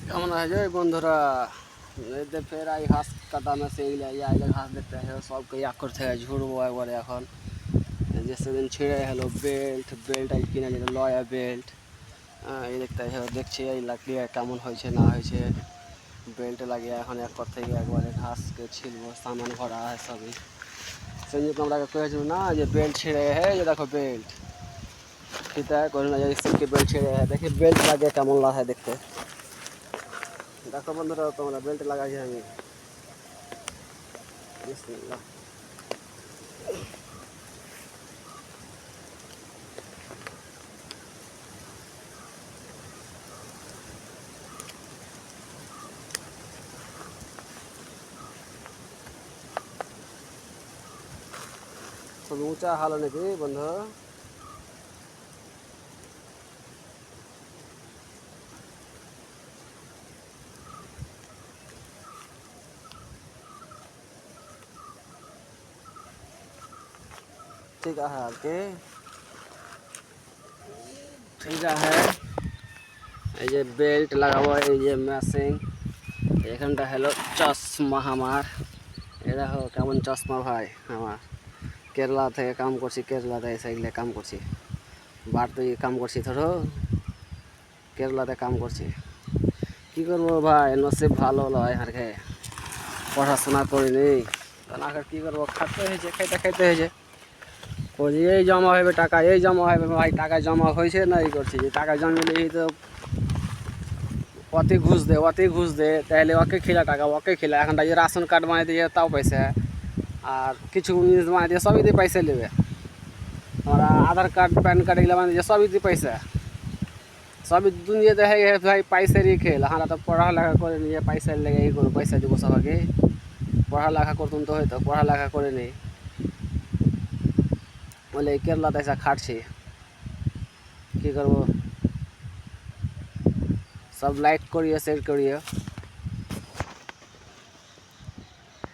কেমন আছে বন্ধুরা? ফের এই ঘাস কাটা মেশিন আইলে ঘাস দেখতে হয় সবকে এক করতে হয় ঝুড়বো একবারে এখন। যে সেদিন ছিঁড়ে হলো বেল্ট এই কিনে যেটা লয়া বেল্ট, এই দেখছি এই লাগিয়ে কেমন হয়েছে না হয়েছে। বেল্ট লাগিয়ে এখন এক করতে গিয়ে একবারে ঘাসকে ছিলবো, সামান ভরা হয় সবই। সেদিন তোমরা কয়েছিল না যে বেল্ট ছিঁড়ে है, যে দেখো বেল্ট কিতা করি না, যে বেল্ট ছিঁড়ে है, দেখি বেল্ট লাগিয়ে কেমন লাগে দেখতে। দেখো বন্ধুরা, তোমরা বেল্ট লাগাইছি আমি। বিসমিল্লাহ। খুব উঁচা হলো নাকি বন্ধু? ঠিক আছে আর কি, ঠিক আছে। এই যে বেল্ট লাগাবো, এই যে মেশিন, এখানটা হলো চশমা আমার। এ দেখো কেমন চশমা ভাই আমার। কেরালা থেকে কাম করছি, কেরালাতে এসে কাম করছি, ভারতে কাম করছি, ধরো কেরালাতে কাম করছি। কি করবো ভাই, নসিব ভালো লয় আর কে, পড়াশোনা করিনি না, কি করবো, খাইতে হয়েছে, খাইতে হয়েছে। করি এই জমা হবে টাকা, এই জমা হবে ভাই, টাকা জমা হয়েছে না এই করছি, যে টাকা জমিলে তো অতি ঘুষ দে তাহলে ওকে খিলা টাকা, ওকে খিলা। এখন যে রাশন কার্ড বানিয়ে দিয়ে তাও পয়সা, আর কিছু জিনিস বানিয়ে দিয়ে সবই দিয়ে পয়সা নেবে। আমরা আধার কার্ড প্যান কার্ড এগুলো বানিয়ে দিয়ে সবই দিয়ে পয়সা, সবই দুনিয়া দেখে ভাই পয়সারই খেল। আমরা তো পড়ালেখা করে নিয়ে পয়সা লেগে এই করবো, পয়সা দিব সবাইকে। পড়ালেখা করতুন তো হয়তো, পড়ালেখা করে নেই বলে কেরালাতে এসে খাটছি। কী করবো, সব লাইক করিয়ে শেয়ার করিয়ে।